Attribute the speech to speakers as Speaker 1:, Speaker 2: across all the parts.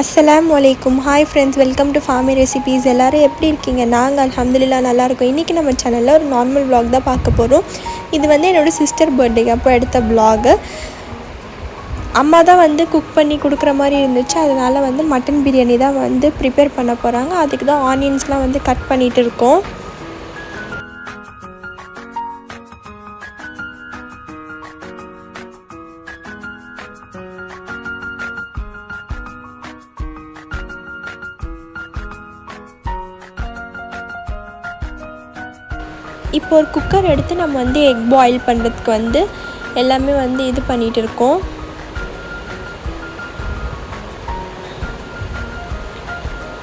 Speaker 1: அஸ்ஸலாமு அலைக்கும். Hi friends, welcome to for me recipes. எல்லோரும் எப்படி இருக்கீங்க? நாங்கள் அல்ஹம்துலில்லாஹ் நல்லாயிருக்கோம். இன்றைக்கி நம்ம சேனலில் ஒரு நார்மல் vlog தான் பார்க்க போகிறோம். இது என்னோடய சிஸ்டர் பர்த்டேக்கு அப்போ எடுத்த vlog. அம்மா தான் குக் பண்ணி கொடுக்குற மாதிரி இருந்துச்சு. அதனால் மட்டன் பிரியாணி தான் ப்ரிப்பேர் பண்ண போகிறாங்க. அதுக்கு தான் ஆனியன்ஸ்லாம் கட் பண்ணிகிட்டு இருக்கோம். இப்போ ஒரு குக்கர் எடுத்து நம்ம எக் பாயில் பண்ணுறதுக்கு எல்லாமே இது பண்ணிகிட்டு இருக்கோம்.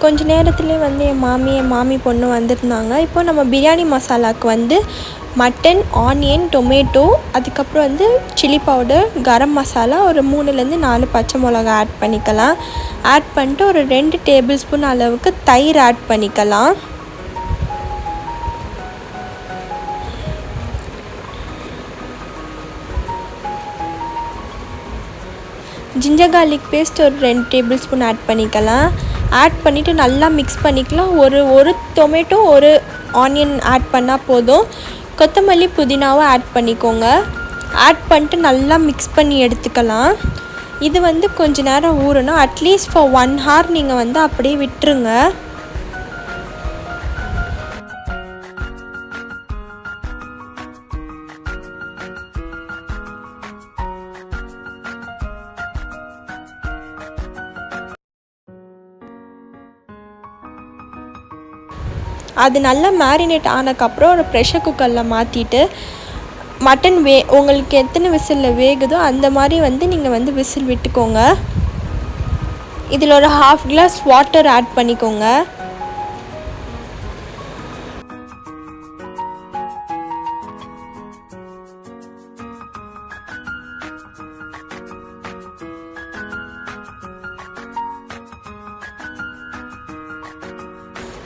Speaker 1: கொஞ்ச நேரத்துலேயே என் மாமி பொண்ணு வந்திருந்தாங்க. இப்போ நம்ம பிரியாணி மசாலாவுக்கு மட்டன், ஆனியன், டொமேட்டோ, அதுக்கப்புறம் சில்லி பவுடர், கரம் மசாலா, ஒரு 3-4 பச்சை மிளகா ஆட் பண்ணிக்கலாம். ஆட் பண்ணிட்டு ஒரு 2 டேபிள் ஸ்பூன் அளவுக்கு தயிர் ஆட் பண்ணிக்கலாம். ஜிஞ்சர் கார்லிக் பேஸ்ட் ஒரு 2 டேபிள் ஸ்பூன் ஆட் பண்ணிக்கலாம். ஆட் பண்ணிவிட்டு நல்லா மிக்ஸ் பண்ணிக்கலாம். ஒரு டொமேட்டோ, ஒரு ஆனியன் ஆட் பண்ணால் போதும். கொத்தமல்லி, புதினாவை ஆட் பண்ணிக்கோங்க. ஆட் பண்ணிட்டு நல்லா மிக்ஸ் பண்ணி எடுத்துக்கலாம். இது கொஞ்ச நேரம் ஊறணும். அட்லீஸ்ட் ஃபார் 1 hour நீங்கள் அப்படியே விட்டுருங்க. அது நல்லா மேரினேட் ஆனதுக்கப்புறம் ஒரு ப்ரெஷர் குக்கரில் மாற்றிட்டு மட்டன் உங்களுக்கு எத்தனை விசிலில் வேகுதோ அந்த மாதிரி நீங்கள் விசில் விட்டுக்கோங்க. இதில் ஒரு 1/2 glass வாட்டர் ஆட் பண்ணிக்கோங்க.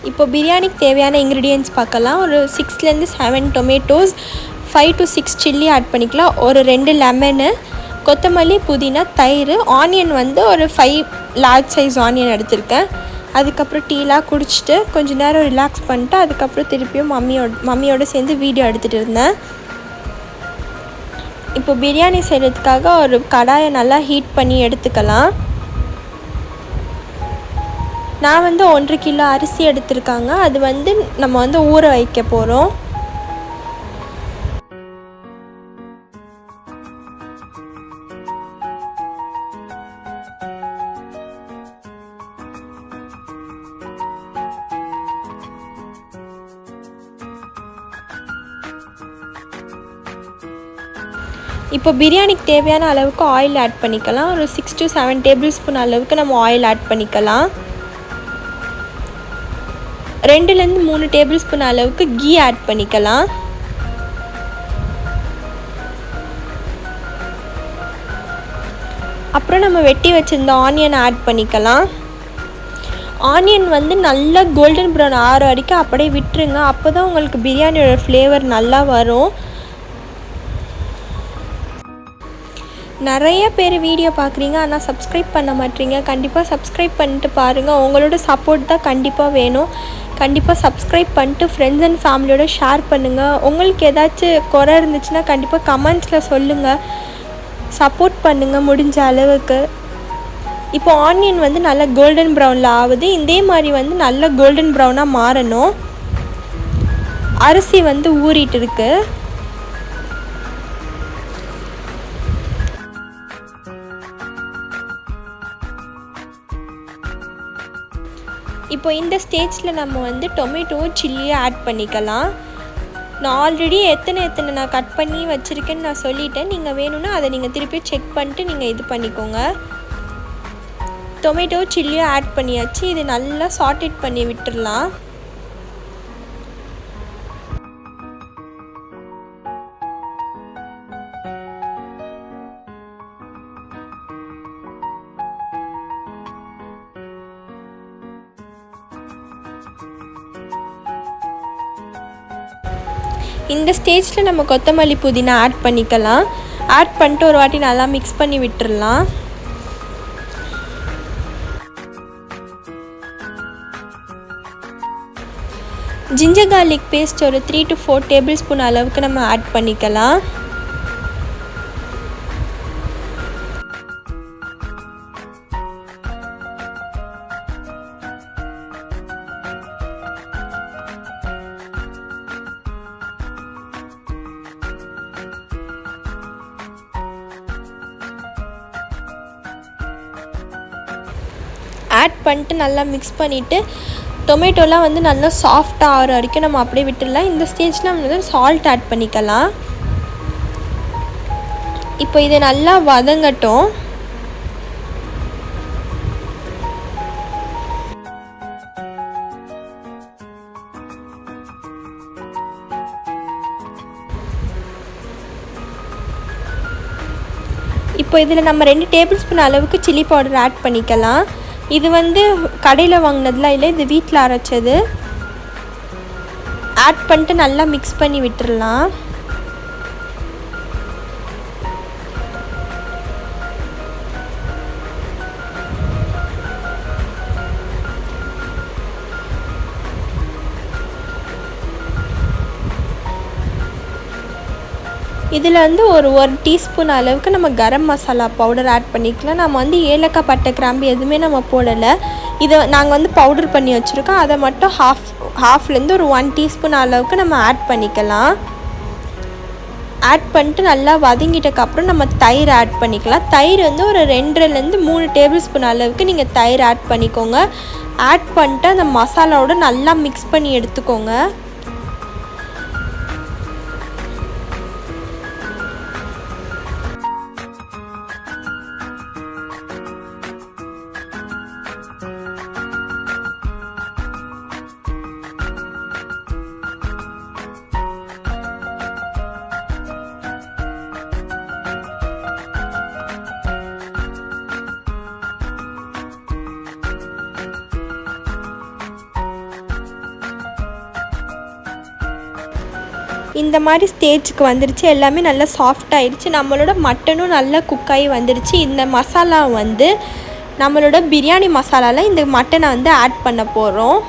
Speaker 1: இப்போ பிரியாணிக்கு தேவையான இன்க்ரீடியன்ட்ஸ் பார்க்கலாம். ஒரு 6-7 டொமேட்டோஸ், 5 to 6 சில்லி ஆட் பண்ணிக்கலாம். ஒரு 2 லெமனு, கொத்தமல்லி, புதினா, தயிர், ஆனியன் ஒரு 5 லார்ஜ் சைஸ் ஆனியன் எடுத்திருக்கேன். அதுக்கப்புறம் டீலாம் குடிச்சிட்டு கொஞ்சம் நேரம் ரிலாக்ஸ் பண்ணிட்டு அதுக்கப்புறம் திருப்பியும் மம்மியோடு சேர்ந்து வீடியோ எடுத்துகிட்டு இருந்தேன். இப்போ பிரியாணி செய்கிறதுக்காக ஒரு கடாயை நல்லா ஹீட் பண்ணி எடுத்துக்கலாம். நான் 1.5 கிலோ அரிசி எடுத்திருக்காங்க. அது நம்ம ஊற வைக்க போகிறோம். இப்போ பிரியாணிக்கு தேவையான அளவுக்கு ஆயில் ஆட் பண்ணிக்கலாம். ஒரு 6 to 7 டேபிள் ஸ்பூன் அளவுக்கு நம்ம ஆயில் ஆட் பண்ணிக்கலாம். 2-3 டேபிள் ஸ்பூன் அளவுக்கு கீ ஆட் பண்ணிக்கலாம். அப்புறம் நம்ம வெட்டி வச்சுருந்த ஆனியன் ஆட் பண்ணிக்கலாம். ஆனியன் நல்லா கோல்டன் ப்ரௌன் ஆற வரைக்கும் அப்படியே விட்டுருங்க. அப்போ தான் உங்களுக்கு பிரியாணியோட ஃப்ளேவர் நல்லா வரும். நிறைய பேர் வீடியோ பார்க்குறீங்க, ஆனால் சப்ஸ்கிரைப் பண்ண மாட்டீங்க. கண்டிப்பாக சப்ஸ்கிரைப் பண்ணிட்டு பாருங்கள். உங்களோட சப்போர்ட் தான் கண்டிப்பாக வேணும். கண்டிப்பாக சப்ஸ்கிரைப் பண்ணிட்டு ஃப்ரெண்ட்ஸ் அண்ட் ஃபேமிலியோட ஷேர் பண்ணுங்கள். உங்களுக்கு ஏதாச்சும் குறை இருந்துச்சுன்னா கண்டிப்பாக கமெண்ட்ஸில் சொல்லுங்கள். சப்போர்ட் பண்ணுங்கள் முடிஞ்ச அளவுக்கு. இப்போ ஆனியன் நல்லா கோல்டன் ப்ரௌனில் ஆகுது. இதே மாதிரி நல்லா கோல்டன் ப்ரௌனாக மாறணும். அரிசி ஊறிட்டு இருக்குது. இப்போ இந்த ஸ்டேஜில் நம்ம டொமேட்டோ, சில்லியை ஆட் பண்ணிக்கலாம். நான் ஆல்ரெடி எத்தனை நான் கட் பண்ணி வச்சுருக்கேன்னு நான் சொல்லிட்டேன். நீங்கள் வேணும்னா அதை நீங்கள் திருப்பி செக் பண்ணிட்டு நீங்கள் இது பண்ணிக்கோங்க. டொமேட்டோ, சில்லியை ஆட் பண்ணியாச்சு. இது நல்லா சாட்டேட் பண்ணி விட்டுடலாம். இந்த ஸ்டேஜில் நம்ம கொத்தமல்லி, புதினா ஆட் பண்ணிக்கலாம். ஆட் பண்ணிட்டு ஒரு வாட்டி நல்லா மிக்ஸ் பண்ணி விட்டுறலாம். ஜிஞ்சர் கார்லிக் பேஸ்ட் ஒரு 3 to 4 டேபிள் ஸ்பூன் அளவுக்கு நம்ம ஆட் பண்ணிக்கலாம். ஆட் பண்ணிட்டு நல்லா மிக்ஸ் பண்ணிவிட்டு டொமேட்டோலாம் வந்து நல்லா சாஃப்டாக ஆகிற வரைக்கும் நம்ம அப்படியே விட்டுடலாம். இந்த ஸ்டேஜில் நம்ம வந்து சால்ட் ஆட் பண்ணிக்கலாம். இப்போ இதை நல்லா வதங்கட்டும். இப்போ இதில் நம்ம 2 டேபிள் ஸ்பூன் அளவுக்கு சில்லி பவுடர் ஆட் பண்ணிக்கலாம். இது வந்து கடையில் வாங்கினதுலாம் இல்லை, இது வீட்டில் அரைச்சது. ஆட் பண்ணிட்டு நல்லா மிக்ஸ் பண்ணி விட்டுடலாம். இதில் வந்து ஒரு டீஸ்பூன் அளவுக்கு நம்ம கரம் மசாலா பவுடர் ஆட் பண்ணிக்கலாம். நம்ம வந்து ஏலக்காய், பட்டை, கிராம்பு எதுவுமே நம்ம போடலை. இதை நாங்கள் வந்து பவுடர் பண்ணி வச்சுருக்கோம். அதை மட்டும் ஹாஃப்லேருந்து ஒரு 1 டீஸ்பூன் அளவுக்கு நம்ம ஆட் பண்ணிக்கலாம். ஆட் பண்ணிட்டு நல்லா வதங்கிட்டக்கப்புறம் நம்ம தயிர் ஆட் பண்ணிக்கலாம். தயிர் வந்து ஒரு 2லேருந்து 3 டேபிள் ஸ்பூன் அளவுக்கு நீங்கள் தயிர் ஆட் பண்ணிக்கோங்க. ஆட் பண்ணிட்டு அந்த மசாலாவோட நல்லா மிக்ஸ் பண்ணி எடுத்துக்கோங்க. இந்த மாதிரி ஸ்டேஜுக்கு வந்துருச்சு. எல்லாமே நல்லா சாஃப்ட் ஆயிடுச்சு. நம்மளோட மட்டனும் நல்லா குக்காகி வந்துருச்சு. இந்த மசாலா வந்து நம்மளோட பிரியாணி மசாலாவில் இந்த மட்டனை வந்து ஆட் பண்ண போகிறோம்.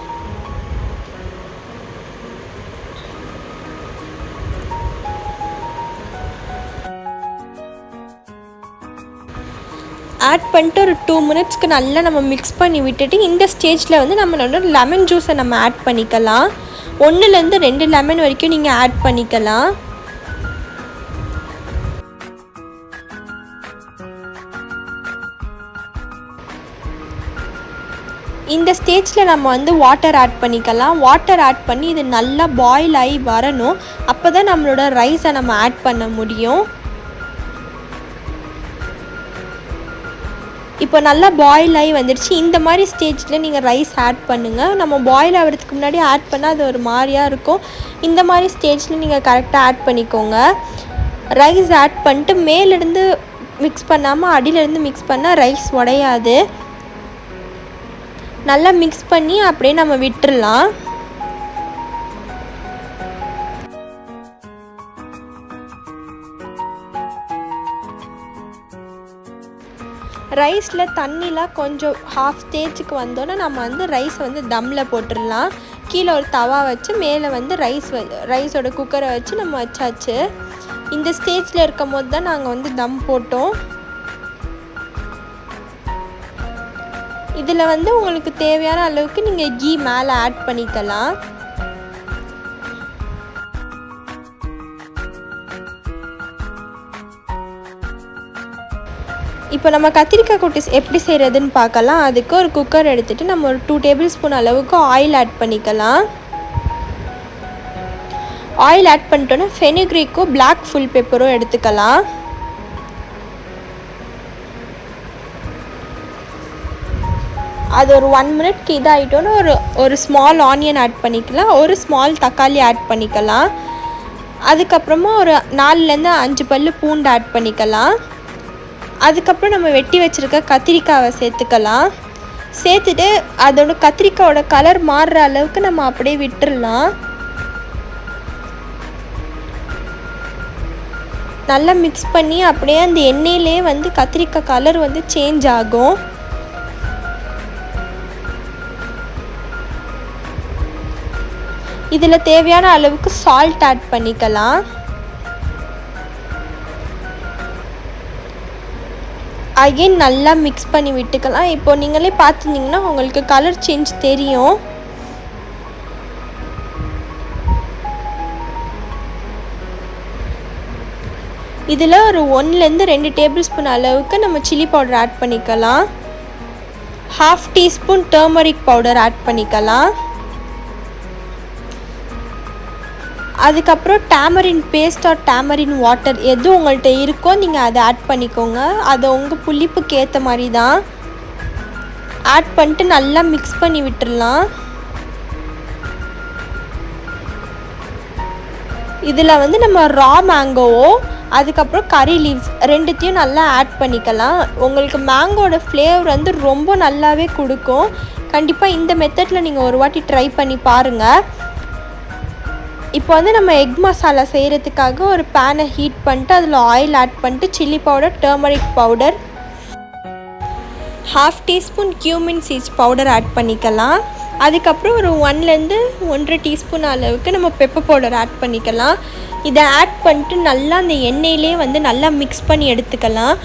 Speaker 1: ஆட் பண்ணிட்டு ஒரு 2 மினிட்ஸ்க்கு நல்லா நம்ம மிக்ஸ் பண்ணி விட்டுட்டு இந்த ஸ்டேஜில் வந்து நம்மளோட லெமன் ஜூஸை நம்ம ஆட் பண்ணிக்கலாம். 1லேருந்து 2 லெமன் வரைக்கும் நீங்கள் ஆட் பண்ணிக்கலாம். இந்த ஸ்டேஜில் நம்ம வந்து வாட்டர் ஆட் பண்ணிக்கலாம். வாட்டர் ஆட் பண்ணி இது நல்லா பாயில் ஆகி வரணும். அப்போ தான் நம்மளோட ரைஸை நம்ம ஆட் பண்ண முடியும். இப்போ நல்லா பாயில் ஆகி வந்துடுச்சு. இந்த மாதிரி ஸ்டேஜில் நீங்கள் ரைஸ் ஆட் பண்ணுங்கள். நம்ம பாயில் ஆகிறதுக்கு முன்னாடி ஆட் பண்ணால் அது ஒரு மாதிரியாக இருக்கும். இந்த மாதிரி ஸ்டேஜில் நீங்கள் கரெக்டாக ஆட் பண்ணிக்கோங்க. ரைஸ் ஆட் பண்ணிட்டு மேலேருந்து மிக்ஸ் பண்ணாமல் அடியிலேருந்து மிக்ஸ் பண்ணால் ரைஸ் உடையாது. நல்லா மிக்ஸ் பண்ணி அப்படியே நம்ம விட்டுடலாம். ரைஸில் தண்ணிலாம் கொஞ்சம் ஹாஃப் ஸ்டேஜுக்கு வந்தோன்னே நம்ம வந்து ரைஸ் வந்து தம்மில் போட்டுடலாம். கீழே ஒரு தவா வச்சு மேலே வந்து ரைஸோட குக்கரை வச்சு நம்ம வச்சாச்சு. இந்த ஸ்டேஜில் இருக்கும் போது தான் நாங்கள் வந்து தம் போட்டோம். இதில் வந்து உங்களுக்கு தேவையான அளவுக்கு நீங்கள் கீ மேலே ஆட் பண்ணிக்கலாம். இப்போ நம்ம கத்திரிக்காய் குட்டீஸ் எப்படி செய்கிறதுன்னு பார்க்கலாம். அதுக்கு ஒரு குக்கர் எடுத்துகிட்டு நம்ம ஒரு 2 டேபிள் ஸ்பூன் அளவுக்கு ஆயில் ஆட் பண்ணிக்கலாம். ஆயில் ஆட் பண்ணிட்டோன்னா ஃபெனுக்ரீக்கும் பிளாக் ஃபுல் பெப்பரும் எடுத்துக்கலாம். அது ஒரு 1 மினிட்க்கு இதாகிட்டோன்னு ஒரு ஸ்மால் ஆனியன் ஆட் பண்ணிக்கலாம். ஒரு ஸ்மால் தக்காளி ஆட் பண்ணிக்கலாம். அதுக்கப்புறமா ஒரு 4லேருந்து 5 பல்லு பூண்டு ஆட் பண்ணிக்கலாம். அதுக்கப்புறம் நம்ம வெட்டி வச்சுருக்க கத்திரிக்காவை சேர்த்துக்கலாம். சேர்த்துட்டு அதோட கத்திரிக்காயோட கலர் மாறுற அளவுக்கு நம்ம அப்படியே விட்டுடலாம். நல்லா மிக்ஸ் பண்ணி அப்படியே அந்த எண்ணெயிலே வந்து கத்திரிக்காய் கலர் வந்து சேஞ்ச் ஆகும். இதில் தேவையான அளவுக்கு சால்ட் ஆட் பண்ணிக்கலாம். அகைன் நல்லா மிக்ஸ் பண்ணி விட்டுக்கலாம். இப்போ நீங்களே பார்த்துருந்தீங்கன்னா உங்களுக்கு கலர் சேஞ்ச் தெரியும். இதில் ஒரு 1லேருந்து 2 டேபிள் ஸ்பூன் அளவுக்கு நம்ம சில்லி பவுடர் ஆட் பண்ணிக்கலாம். 1/2 டீஸ்பூன் டர்மரிக் பவுடர் ஆட் பண்ணிக்கலாம். அதுக்கப்புறம் tamarind paste or tamarind water எது உங்கள்கிட்ட இருக்கோ நீங்கள் அதை ஆட் பண்ணிக்கோங்க. அதை உங்கள் புளிப்புக்கு ஏற்ற மாதிரி தான் ஆட் பண்ணிட்டு நல்லா மிக்ஸ் பண்ணி விட்டுடலாம். இதில் வந்து நம்ம ரா மேங்கோவோ அதுக்கப்புறம் கறி லீவ்ஸ் ரெண்டுத்தையும் நல்லா ஆட் பண்ணிக்கலாம். உங்களுக்கு மேங்கோட ஃப்ளேவர் வந்து ரொம்ப நல்லாவே கொடுக்கும். கண்டிப்பாக இந்த மெத்தடில் நீங்கள் ஒரு வாட்டி ட்ரை பண்ணி பாருங்கள். இப்போ வந்து நம்ம எக் மசாலா செய்கிறதுக்காக ஒரு பேனை ஹீட் பண்ணிட்டு அதில் ஆயில் ஆட் பண்ணிட்டு chilli powder, turmeric powder, 1/2 teaspoon cumin seeds powder add பண்ணிக்கலாம். அதுக்கப்புறம் ஒரு 1லேருந்து 1.5 டீஸ்பூன் அளவுக்கு நம்ம பெப்பர் பவுடர் ஆட் பண்ணிக்கலாம். இதை ஆட் பண்ணிட்டு நல்லா அந்த எண்ணெயிலே வந்து நல்லா மிக்ஸ் பண்ணி எடுத்துக்கலாம்.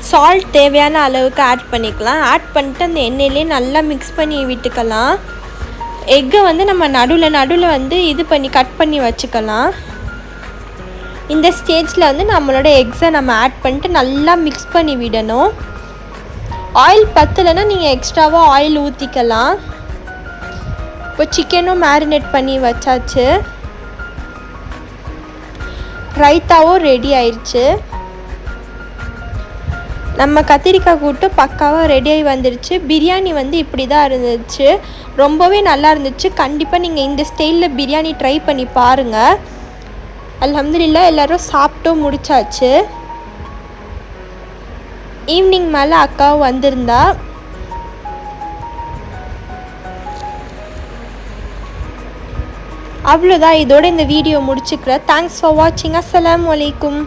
Speaker 1: சால்ட் தேவையான அளவுக்கு ஆட் பண்ணிக்கலாம். ஆட் பண்ணிட்டு அந்த எண்ணெயிலே நல்லா மிக்ஸ் பண்ணி விட்டுக்கலாம். எக்கை வந்து நம்ம நடுவில் வந்து இது பண்ணி கட் பண்ணி வச்சுக்கலாம். இந்த ஸ்டேஜில் வந்து நம்மளோட எக்ஸை நம்ம ஆட் பண்ணிட்டு நல்லா மிக்ஸ் பண்ணி விடணும். ஆயில் பத்தலைன்னா நீங்கள் எக்ஸ்ட்ராவாக ஆயில் ஊற்றிக்கலாம். இப்போ சிக்கனும் மேரினேட் பண்ணி வச்சாச்சு. ரைத்தாவும் ரெடி ஆயிடுச்சு. நம்ம கத்திரிக்காய் கூட்டு பக்காவாக ரெடியாகி வந்துடுச்சு. பிரியாணி வந்து இப்படி தான் இருந்துச்சு. ரொம்பவே நல்லா இருந்துச்சு. கண்டிப்பாக நீங்கள் இந்த ஸ்டைலில் பிரியாணி ட்ரை பண்ணி பாருங்கள். அல்ஹம்துலில்லாஹ் எல்லோரும் சாப்பிட்டும் முடிச்சாச்சு. ஈவினிங் மேலே அக்காவும் வந்திருந்தா. அவ்வளோதான், இதோட இந்த வீடியோ முடிச்சுக்கிறேன். தேங்க்ஸ் ஃபார் வாட்சிங். அஸ்ஸலாமு அலைக்கும்.